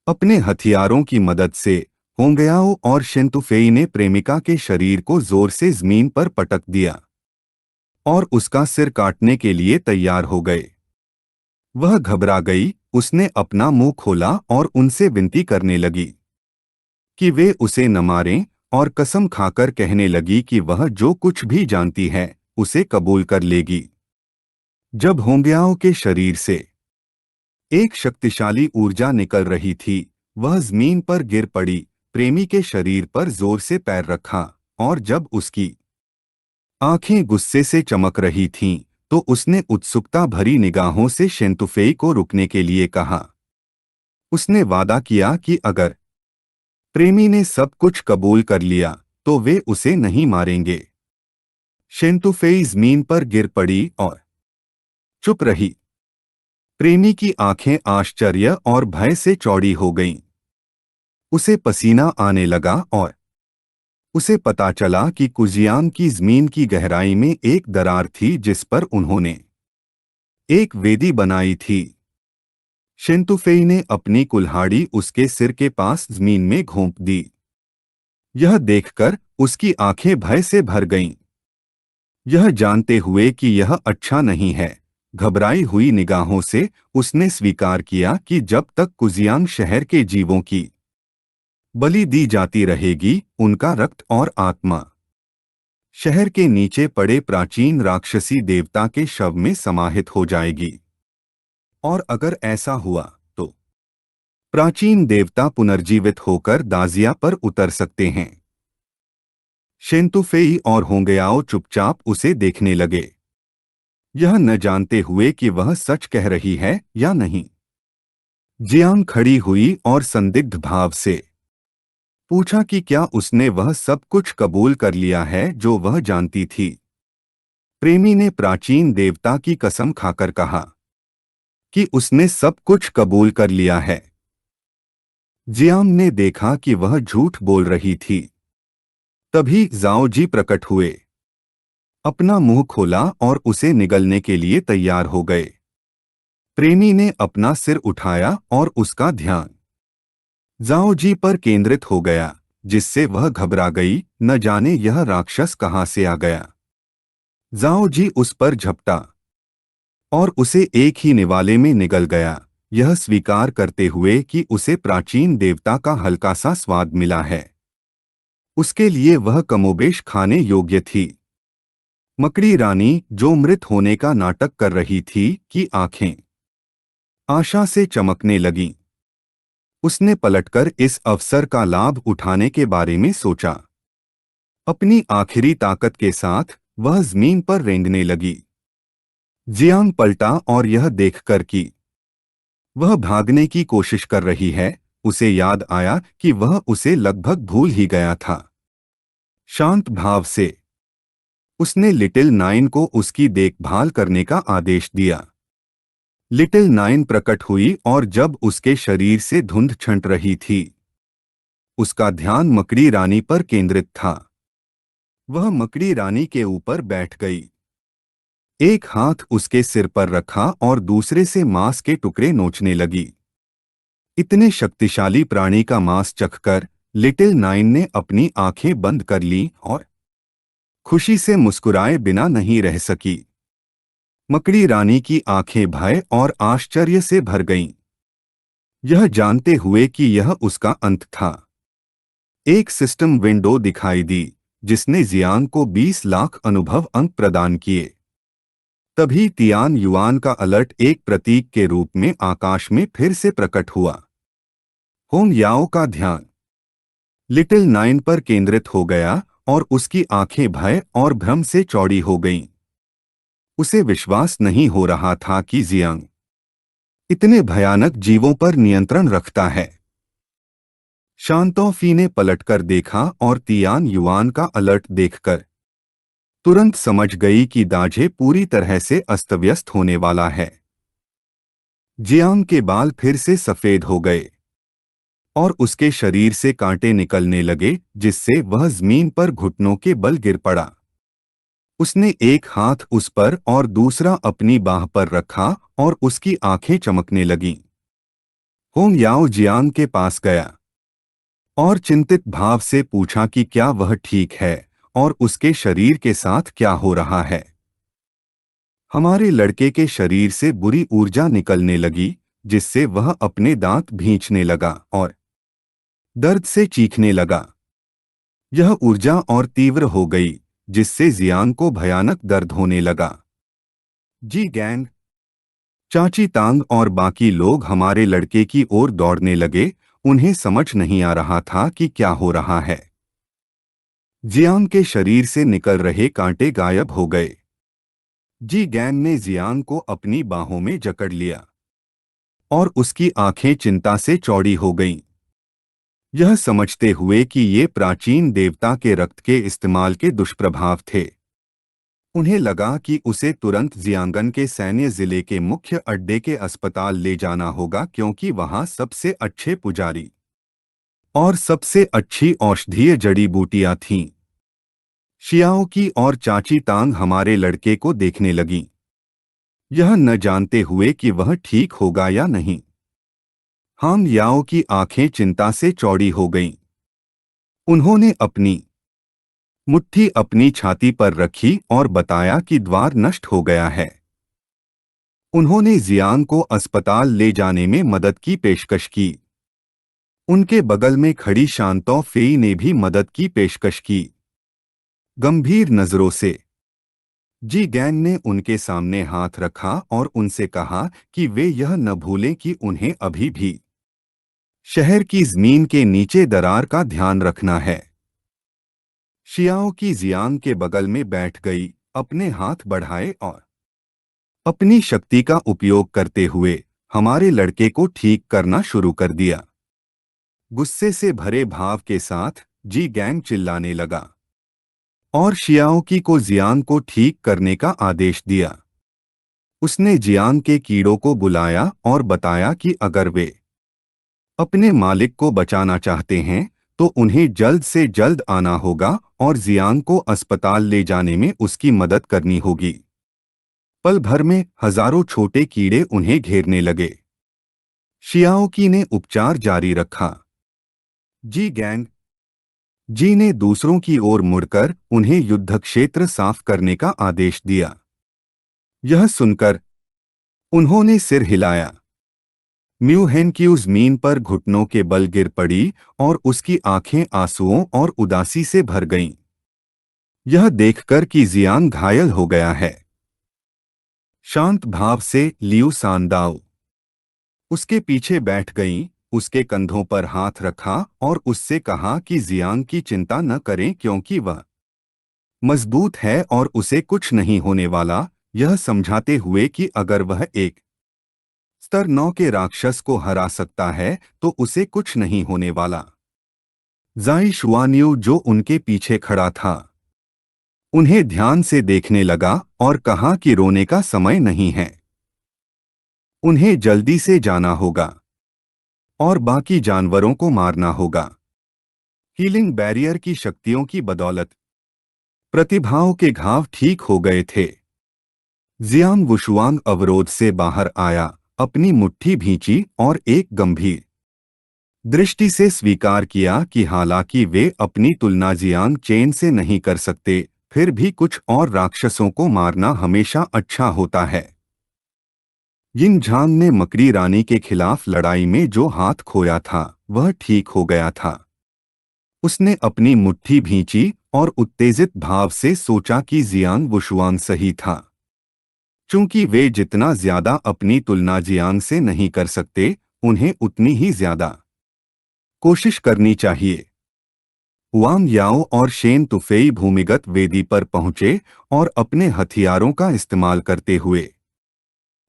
अपने हथियारों की मदद से होंगयाओ और शिंतुफेई ने प्रेमिका के शरीर को जोर से जमीन पर पटक दिया और उसका सिर काटने के लिए तैयार हो गए। वह घबरा गई, उसने अपना मुंह खोला और उनसे विनती करने लगी कि वे उसे न मारें, और कसम खाकर कहने लगी कि वह जो कुछ भी जानती है उसे कबूल कर लेगी। जब होंगयाओ के शरीर से एक शक्तिशाली ऊर्जा निकल रही थी, वह जमीन पर गिर पड़ी, प्रेमी के शरीर पर जोर से पैर रखा, और जब उसकी आंखें गुस्से से चमक रही थीं, तो उसने उत्सुकता भरी निगाहों से शेंतुफेई को रुकने के लिए कहा। उसने वादा किया कि अगर प्रेमी ने सब कुछ कबूल कर लिया तो वे उसे नहीं मारेंगे। शेंतुफेई जमीन पर गिर पड़ी और चुप रही। प्रेमी की आंखें आश्चर्य और भय से चौड़ी हो गईं। उसे पसीना आने लगा और उसे पता चला कि कुजियांग की जमीन की गहराई में एक दरार थी जिस पर उन्होंने एक वेदी बनाई थी। शिंतुफेई ने अपनी कुल्हाड़ी उसके सिर के पास जमीन में घोंप दी। यह देखकर उसकी आंखें भय से भर गईं। यह जानते हुए कि यह अच्छा नहीं है, घबराई हुई निगाहों से उसने स्वीकार किया कि जब तक कुजियांग शहर के जीवों की बलि दी जाती रहेगी, उनका रक्त और आत्मा शहर के नीचे पड़े प्राचीन राक्षसी देवता के शव में समाहित हो जाएगी। और अगर ऐसा हुआ तो प्राचीन देवता पुनर्जीवित होकर दाजिया पर उतर सकते हैं। शेंतुफेई और होंगयाओ चुपचाप उसे देखने लगे, यह न जानते हुए कि वह सच कह रही है या नहीं। जियांग खड़ी हुई और संदिग्ध भाव से पूछा कि क्या उसने वह सब कुछ कबूल कर लिया है जो वह जानती थी। प्रेमी ने प्राचीन देवता की कसम खाकर कहा कि उसने सब कुछ कबूल कर लिया है। जियांग ने देखा कि वह झूठ बोल रही थी। तभी जाओ जी प्रकट हुए, अपना मुंह खोला और उसे निगलने के लिए तैयार हो गए। प्रेमी ने अपना सिर उठाया और उसका ध्यान जाओ जी पर केंद्रित हो गया, जिससे वह घबरा गई, न जाने यह राक्षस कहां से आ गया। जाओ जी उस पर झपटा और उसे एक ही निवाले में निगल गया, यह स्वीकार करते हुए कि उसे प्राचीन देवता का हल्का सा स्वाद मिला है। उसके लिए वह कमोबेश खाने योग्य थी। मकड़ी रानी, जो मृत होने का नाटक कर रही थी, की आंखें आशा से चमकने लगीं। उसने पलटकर इस अवसर का लाभ उठाने के बारे में सोचा। अपनी आखिरी ताकत के साथ वह जमीन पर रेंगने लगी। जियांग पलटा और यह देखकर कि वह भागने की कोशिश कर रही है, उसे याद आया कि वह उसे लगभग भूल ही गया था। शांत भाव से उसने लिटिल नाइन को उसकी देखभाल करने का आदेश दिया। लिटिल नाइन प्रकट हुई और जब उसके शरीर से धुंध छंट रही थी, उसका ध्यान मकड़ी रानी पर केंद्रित था। वह मकड़ी रानी के ऊपर बैठ गई, एक हाथ उसके सिर पर रखा और दूसरे से मांस के टुकड़े नोचने लगी। इतने शक्तिशाली प्राणी का मांस चखकर लिटिल नाइन ने अपनी आंखें बंद कर लीं और खुशी से मुस्कुराए बिना नहीं रह सकी। मकड़ी रानी की आंखें भय और आश्चर्य से भर गईं, यह जानते हुए कि यह उसका अंत था। एक सिस्टम विंडो दिखाई दी, जिसने जियांग को 20 लाख अनुभव अंक प्रदान किए। तभी तियान युआन का अलर्ट एक प्रतीक के रूप में आकाश में फिर से प्रकट हुआ। होंग याओ का ध्यान लिटिल नाइन पर केंद्रित हो गया और उसकी आंखें भय और भ्रम से चौड़ी हो गईं। उसे विश्वास नहीं हो रहा था कि जियांग इतने भयानक जीवों पर नियंत्रण रखता है। शांतोफी ने पलटकर देखा और तियान युआन का अलर्ट देखकर तुरंत समझ गई कि दाझे पूरी तरह से अस्तव्यस्त होने वाला है। जियांग के बाल फिर से सफेद हो गए और उसके शरीर से कांटे निकलने लगे, जिससे वह जमीन पर घुटनों के बल गिर पड़ा। उसने एक हाथ उस पर और दूसरा अपनी बाह पर रखा और उसकी आंखें चमकने लगीं। होंग याओ जियांग के पास गया और चिंतित भाव से पूछा कि क्या वह ठीक है और उसके शरीर के साथ क्या हो रहा है। हमारे लड़के के शरीर से बुरी ऊर्जा निकलने लगी, जिससे वह अपने दांत भींचने लगा और दर्द से चीखने लगा। यह ऊर्जा और तीव्र हो गई, जिससे जियांग को भयानक दर्द होने लगा। जी गैंग, चाची तांग और बाकी लोग हमारे लड़के की ओर दौड़ने लगे। उन्हें समझ नहीं आ रहा था कि क्या हो रहा है। जियांग के शरीर से निकल रहे कांटे गायब हो गए। जी गैंग ने जियांग को अपनी बाहों में जकड़ लिया और उसकी आंखें चिंता से चौड़ी हो गईं। यह समझते हुए कि ये प्राचीन देवता के रक्त के इस्तेमाल के दुष्प्रभाव थे। उन्हें लगा कि उसे तुरंत जियांगन के सैन्य जिले के मुख्य अड्डे के अस्पताल ले जाना होगा, क्योंकि वहां सबसे अच्छे पुजारी और सबसे अच्छी औषधीय जड़ी बूटियां थीं। शियाओ की और चाची तांग हमारे लड़के को देखने लगीं, यह न जानते हुए कि वह ठीक होगा या नहीं। हांग याओ की आंखें चिंता से चौड़ी हो गईं। उन्होंने अपनी मुट्ठी अपनी छाती पर रखी और बताया कि द्वार नष्ट हो गया है। उन्होंने जियांग को अस्पताल ले जाने में मदद की पेशकश की। उनके बगल में खड़ी शांतो फेई ने भी मदद की पेशकश की। गंभीर नजरों से जी गैन ने उनके सामने हाथ रखा और उनसे कहा कि वे यह न भूलें कि उन्हें अभी भी शहर की जमीन के नीचे दरार का ध्यान रखना है। शियाओ की जियांग के बगल में बैठ गई, अपने हाथ बढ़ाए और अपनी शक्ति का उपयोग करते हुए हमारे लड़के को ठीक करना शुरू कर दिया। गुस्से से भरे भाव के साथ जी गैंग चिल्लाने लगा और शियाओकी को जियांग को ठीक करने का आदेश दिया। उसने जियांग के कीड़ों को बुलाया और बताया कि अगर वे अपने मालिक को बचाना चाहते हैं तो उन्हें जल्द से जल्द आना होगा और जियांग को अस्पताल ले जाने में उसकी मदद करनी होगी। पल भर में हजारों छोटे कीड़े उन्हें घेरने लगे। शियाओकी ने उपचार जारी रखा। जी गैंग जी ने दूसरों की ओर मुड़कर उन्हें युद्धक्षेत्र साफ करने का आदेश दिया। यह सुनकर उन्होंने सिर हिलाया। म्यू हेन की उस मीन पर घुटनों के बल गिर पड़ी और उसकी आंखें आंसुओं और उदासी से भर गईं। यह देखकर कि जियांग घायल हो गया है। शांत भाव से लियू सांदाओ उसके पीछे बैठ गईं, उसके कंधों पर हाथ रखा और उससे कहा कि जियांग की चिंता न करें, क्योंकि वह मजबूत है और उसे कुछ नहीं होने वाला, यह समझाते हुए कि अगर वह एक स्तर 9 के राक्षस को हरा सकता है तो उसे कुछ नहीं होने वाला। ज़ाई शुआनियू जो उनके पीछे खड़ा था उन्हें ध्यान से देखने लगा और कहा कि रोने का समय नहीं है, उन्हें जल्दी से जाना होगा और बाकी जानवरों को मारना होगा। हीलिंग बैरियर की शक्तियों की बदौलत प्रतिभाओं के घाव ठीक हो गए थे। जियांग वुशुआंग अवरोध से बाहर आया, अपनी मुट्ठी भींची और एक गंभीर दृष्टि से स्वीकार किया कि हालांकि वे अपनी तुलना जियांग चेन से नहीं कर सकते, फिर भी कुछ और राक्षसों को मारना हमेशा अच्छा होता है। यिन झांग ने मकड़ी रानी के खिलाफ लड़ाई में जो हाथ खोया था वह ठीक हो गया था। उसने अपनी मुट्ठी भींची और उत्तेजित भाव से सोचा कि जियांग वुशुआंग सही था। चूंकि वे जितना ज्यादा अपनी तुलना जियांग से नहीं कर सकते, उन्हें उतनी ही ज्यादा कोशिश करनी चाहिए। वांग याओ और शेन तुफेई भूमिगत वेदी पर पहुंचे और अपने हथियारों का इस्तेमाल करते हुए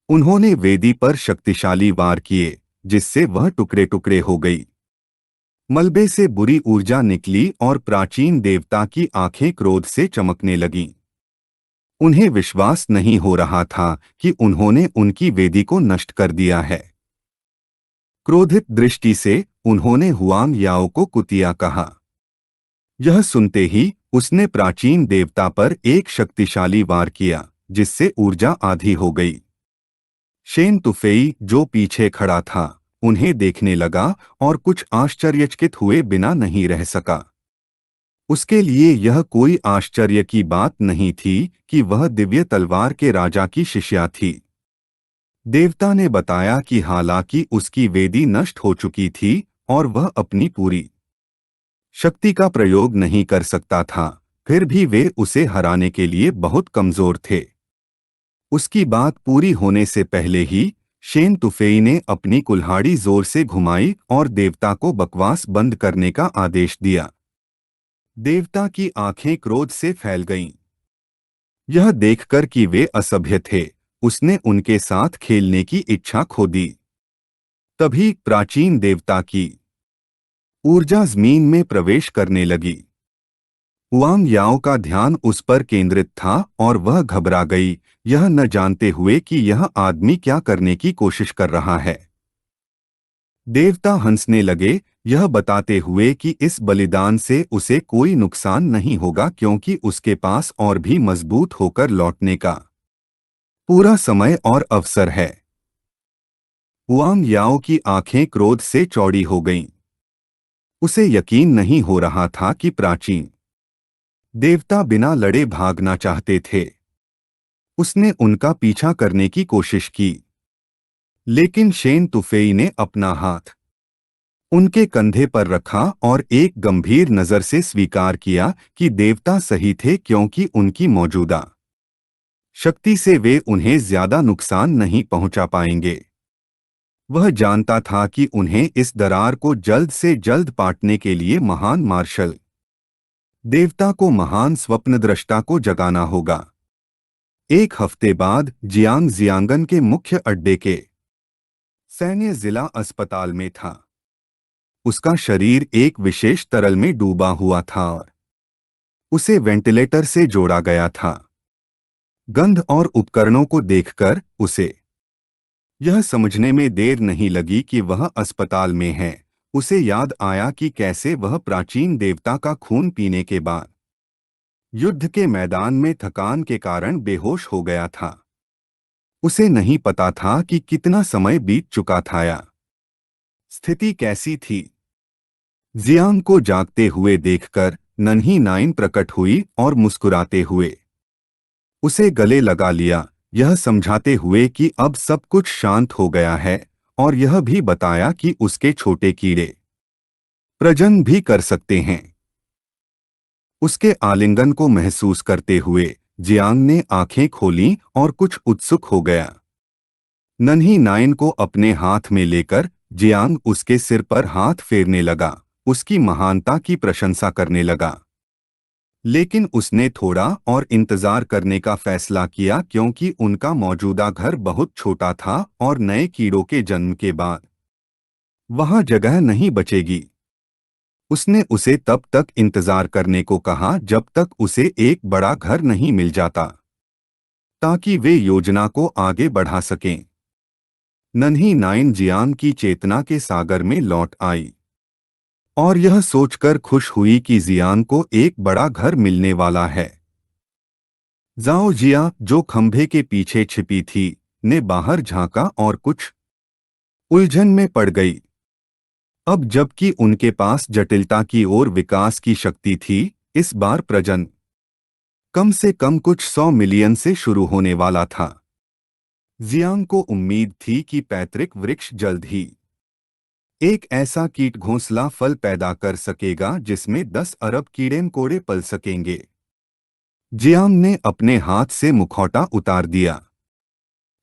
उन्होंने वेदी पर शक्तिशाली वार किए, जिससे वह टुकड़े टुकड़े हो गई। मलबे से बुरी ऊर्जा निकली और प्राचीन देवता की आंखें क्रोध से चमकने लगीं। उन्हें विश्वास नहीं हो रहा था कि उन्होंने उनकी वेदी को नष्ट कर दिया है। क्रोधित दृष्टि से उन्होंने हुआंग याओ को कुतिया कहा। यह सुनते ही उसने प्राचीन देवता पर एक शक्तिशाली वार किया, जिससे ऊर्जा आधी हो गई। शेन तुफेई जो पीछे खड़ा था उन्हें देखने लगा और कुछ आश्चर्यचकित हुए बिना नहीं रह सका। उसके लिए यह कोई आश्चर्य की बात नहीं थी कि वह दिव्य तलवार के राजा की शिष्या थी। देवता ने बताया कि हालांकि उसकी वेदी नष्ट हो चुकी थी और वह अपनी पूरी शक्ति का प्रयोग नहीं कर सकता था, फिर भी वे उसे हराने के लिए बहुत कमजोर थे। उसकी बात पूरी होने से पहले ही शेन तुफेई ने अपनी कुल्हाड़ी जोर से घुमाई और देवता को बकवास बंद करने का आदेश दिया। देवता की आंखें क्रोध से फैल गईं। यह देखकर कि वे असभ्य थे, उसने उनके साथ खेलने की इच्छा खो दी। तभी प्राचीन देवता की ऊर्जा जमीन में प्रवेश करने लगी। हुआंग याओ का ध्यान उस पर केंद्रित था और वह घबरा गई, यह न जानते हुए कि यह आदमी क्या करने की कोशिश कर रहा है। देवता हंसने लगे, यह बताते हुए कि इस बलिदान से उसे कोई नुकसान नहीं होगा क्योंकि उसके पास और भी मजबूत होकर लौटने का पूरा समय और अवसर है। हुआंग याओ की आंखें क्रोध से चौड़ी हो गईं। उसे यकीन नहीं हो रहा था कि प्राचीन देवता बिना लड़े भागना चाहते थे। उसने उनका पीछा करने की कोशिश की, लेकिन शेन तुफेई ने अपना हाथ उनके कंधे पर रखा और एक गंभीर नजर से स्वीकार किया कि देवता सही थे क्योंकि उनकी मौजूदा शक्ति से वे उन्हें ज्यादा नुकसान नहीं पहुंचा पाएंगे। वह जानता था कि उन्हें इस दरार को जल्द से जल्द पाटने के लिए महान मार्शल देवता को महान स्वप्नद्रष्टा को जगाना होगा। एक हफ्ते बाद जियांग जियांगन के मुख्य अड्डे के सैन्य जिला अस्पताल में था। उसका शरीर एक विशेष तरल में डूबा हुआ था और उसे वेंटिलेटर से जोड़ा गया था। गंध और उपकरणों को देखकर उसे यह समझने में देर नहीं लगी कि वह अस्पताल में है। उसे याद आया कि कैसे वह प्राचीन देवता का खून पीने के बाद युद्ध के मैदान में थकान के कारण बेहोश हो गया था। उसे नहीं पता था कि कितना समय बीत चुका था या स्थिति कैसी थी। जियांग को जागते हुए देखकर नन्ही नाइन प्रकट हुई और मुस्कुराते हुए उसे गले लगा लिया, यह समझाते हुए कि अब सब कुछ शांत हो गया है, और यह भी बताया कि उसके छोटे कीड़े प्रजनन भी कर सकते हैं। उसके आलिंगन को महसूस करते हुए जियांग ने आंखें खोलीं और कुछ उत्सुक हो गया। नन्ही नाइन को अपने हाथ में लेकर जियांग उसके सिर पर हाथ फेरने लगा, उसकी महानता की प्रशंसा करने लगा। लेकिन उसने थोड़ा और इंतजार करने का फैसला किया क्योंकि उनका मौजूदा घर बहुत छोटा था और नए कीड़ों के जन्म के बाद वहां जगह नहीं बचेगी। उसने उसे तब तक इंतजार करने को कहा जब तक उसे एक बड़ा घर नहीं मिल जाता, ताकि वे योजना को आगे बढ़ा सकें। नन्ही नाइन जियांग की चेतना के सागर में लौट आई और यह सोचकर खुश हुई कि जियांग को एक बड़ा घर मिलने वाला है। जाओ जिया, जो खंभे के पीछे छिपी थी, ने बाहर झांका और कुछ उलझन में पड़ गई। अब जबकि उनके पास जटिलता की ओर विकास की शक्ति थी, इस बार प्रजनन कम से कम कुछ 100 मिलियन से शुरू होने वाला था। जियांग को उम्मीद थी कि पैतृक वृक्ष जल्द ही एक ऐसा कीट घोंसला फल पैदा कर सकेगा जिसमें 10 अरब कीड़े मकोड़े पल सकेंगे। जियांग ने अपने हाथ से मुखौटा उतार दिया।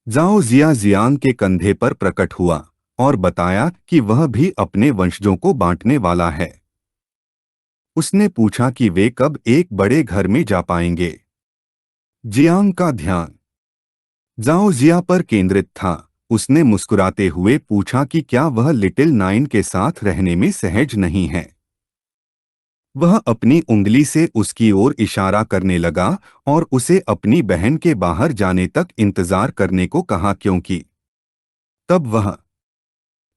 जाओ जिया जियांग के कंधे पर प्रकट हुआ और बताया कि वह भी अपने वंशजों को बांटने वाला है। उसने पूछा कि वे कब एक बड़े घर में जा पाएंगे। जियांग का ध्यान जाओ जिया पर केंद्रित था। उसने मुस्कुराते हुए पूछा कि क्या वह लिटिल नाइन के साथ रहने में सहज नहीं है। वह अपनी उंगली से उसकी ओर इशारा करने लगा और उसे अपनी बहन के बाहर जाने तक इंतजार करने को कहा क्योंकि तब वह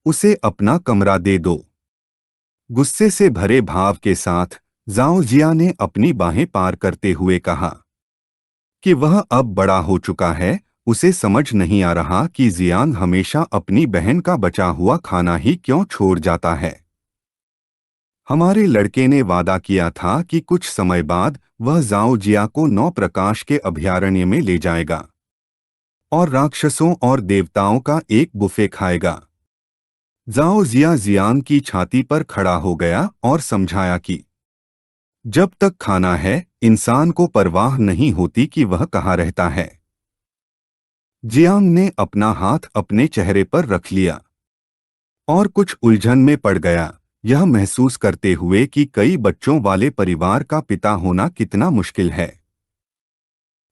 उसे अपना कमरा दे दो। गुस्से से भरे भाव के साथ जाओ जिया ने अपनी बाहें पार करते हुए कहा कि वह अब बड़ा हो चुका है उसे समझ नहीं आ रहा कि जियांग हमेशा अपनी बहन का बचा हुआ खाना ही क्यों छोड़ जाता है। हमारे लड़के ने वादा किया था कि कुछ समय बाद वह जाओ जिया को 9 प्रकाश के अभयारण्य में ले जाएगा और राक्षसों और देवताओं का एक बुफे खाएगा। जाओ जिया जियांग की छाती पर खड़ा हो गया और समझाया कि जब तक खाना है इंसान को परवाह नहीं होती कि वह कहाँ रहता है। जियांग ने अपना हाथ अपने चेहरे पर रख लिया और कुछ उलझन में पड़ गया, यह महसूस करते हुए कि कई बच्चों वाले परिवार का पिता होना कितना मुश्किल है।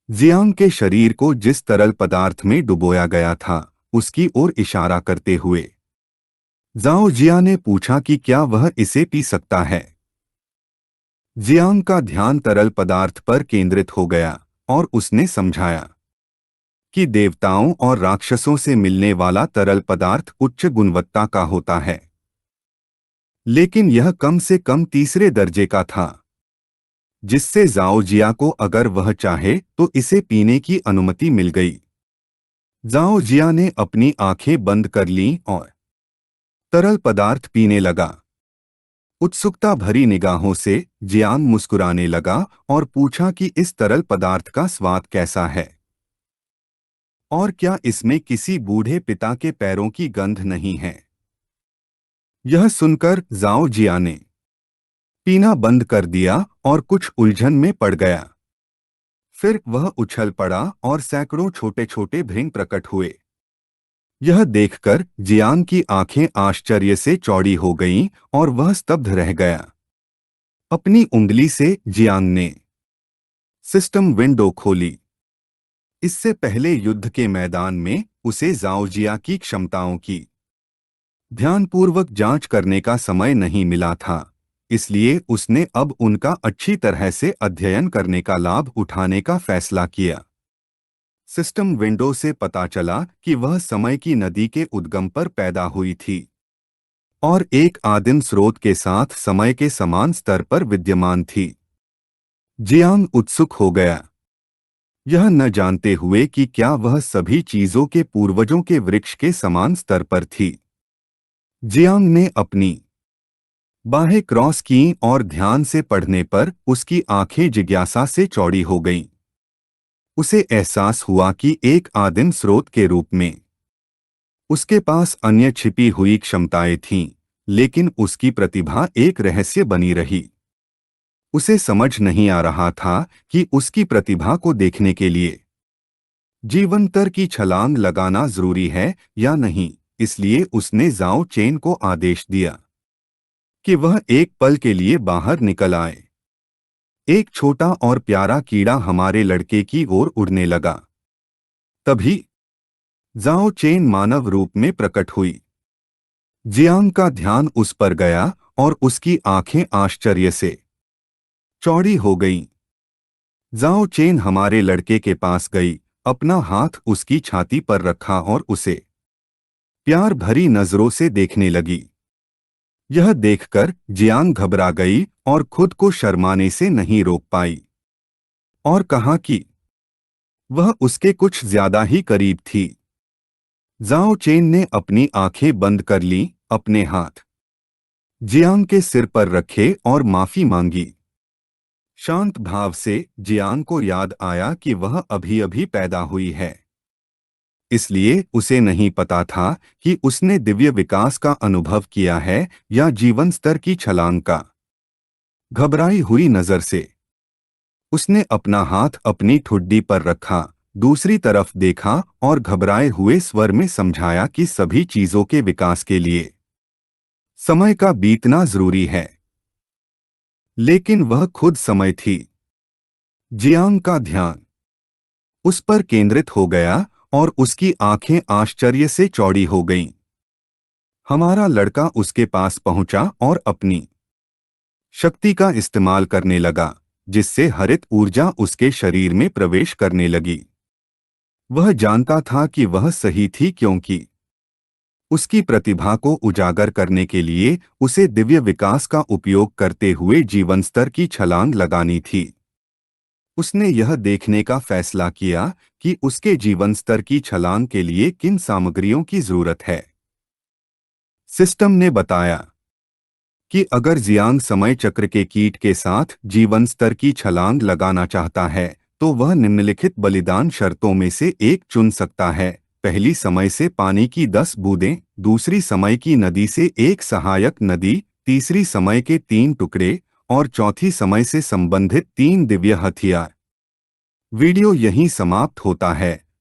जियांग के शरीर को जिस तरल पदार्थ में डुबोया गया था उसकी ओर इशारा करते हुए जाओ जिया ने पूछा कि क्या वह इसे पी सकता है। जियांग का ध्यान तरल पदार्थ पर केंद्रित हो गया और उसने समझाया कि देवताओं और राक्षसों से मिलने वाला तरल पदार्थ उच्च गुणवत्ता का होता है, लेकिन यह कम से कम तीसरे दर्जे का था, जिससे जाओ जिया को अगर वह चाहे तो इसे पीने की अनुमति मिल गई। जाओ जिया ने अपनी आंखें बंद कर लीं और तरल पदार्थ पीने लगा। उत्सुकता भरी निगाहों से जियांग मुस्कुराने लगा और पूछा कि इस तरल पदार्थ का स्वाद कैसा है और क्या इसमें किसी बूढ़े पिता के पैरों की गंध नहीं है। यह सुनकर जाओ जिया ने पीना बंद कर दिया और कुछ उलझन में पड़ गया। फिर वह उछल पड़ा और सैकड़ों छोटे छोटे भृंग प्रकट हुए। यह देखकर जियांग की आंखें आश्चर्य से चौड़ी हो गईं और वह स्तब्ध रह गया। अपनी उंगली से जियांग ने सिस्टम विंडो खोली। इससे पहले युद्ध के मैदान में उसे जाओ जिया की क्षमताओं की ध्यानपूर्वक जांच करने का समय नहीं मिला था, इसलिए उसने अब उनका अच्छी तरह से अध्ययन करने का लाभ उठाने का फैसला किया। सिस्टम विंडो से पता चला कि वह समय की नदी के उद्गम पर पैदा हुई थी और एक आदिम स्रोत के साथ समय के समान स्तर पर विद्यमान थी। जियांग उत्सुक हो गया, यह न जानते हुए कि क्या वह सभी चीजों के पूर्वजों के वृक्ष के समान स्तर पर थी। जियांग ने अपनी बाहें क्रॉस कीं और ध्यान से पढ़ने पर उसकी आंखें जिज्ञासा से चौड़ी हो गईं। उसे एहसास हुआ कि एक आदिम स्रोत के रूप में उसके पास अन्य छिपी हुई क्षमताएं थीं, लेकिन उसकी प्रतिभा एक रहस्य बनी रही। उसे समझ नहीं आ रहा था कि उसकी प्रतिभा को देखने के लिए जीवंतर की छलांग लगाना जरूरी है या नहीं, इसलिए उसने जाओ चेन को आदेश दिया कि वह एक पल के लिए बाहर निकल आए। एक छोटा और प्यारा कीड़ा हमारे लड़के की ओर उड़ने लगा। तभी जाओ चेन मानव रूप में प्रकट हुई। जियांग का ध्यान उस पर गया और उसकी आंखें आश्चर्य से चौड़ी हो गईं। जाओ चेन हमारे लड़के के पास गई, अपना हाथ उसकी छाती पर रखा और उसे प्यार भरी नजरों से देखने लगी। यह देखकर जियांग घबरा गई और खुद को शर्माने से नहीं रोक पाई और कहा कि वह उसके कुछ ज्यादा ही करीब थी। जाओ चेन ने अपनी आंखें बंद कर लीं, अपने हाथ जियांग के सिर पर रखे और माफी मांगी। शांत भाव से जियांग को याद आया कि वह अभी अभी पैदा हुई है, इसलिए उसे नहीं पता था कि उसने दिव्य विकास का अनुभव किया है या जीवन स्तर की छलांग का। घबराई हुई नजर से उसने अपना हाथ अपनी ठुड्डी पर रखा, दूसरी तरफ देखा और घबराए हुए स्वर में समझाया कि सभी चीजों के विकास के लिए समय का बीतना जरूरी है। लेकिन वह खुद समय थी। जियांग का ध्यान उस पर केंद्रित हो गया और उसकी आंखें आश्चर्य से चौड़ी हो गईं। हमारा लड़का उसके पास पहुंचा और अपनी शक्ति का इस्तेमाल करने लगा, जिससे हरित ऊर्जा उसके शरीर में प्रवेश करने लगी। वह जानता था कि वह सही थी क्योंकि उसकी प्रतिभा को उजागर करने के लिए उसे दिव्य विकास का उपयोग करते हुए जीवन स्तर की छलांग लगानी थी। उसने यह देखने का फैसला किया कि उसके जीवन स्तर की छलांग के लिए किन सामग्रियों की जरूरत है। सिस्टम ने बताया कि अगर जियांग समय चक्र के कीट के साथ जीवन स्तर की छलांग लगाना चाहता है तो वह निम्नलिखित बलिदान शर्तों में से एक चुन सकता है। पहली, समय से पानी की 10 बूंदें। दूसरी, समय की नदी से एक सहायक नदी। तीसरी, समय के 3 टुकड़े। और चौथी, समय से संबंधित 3 दिव्य हथियार। वीडियो यहीं समाप्त होता है।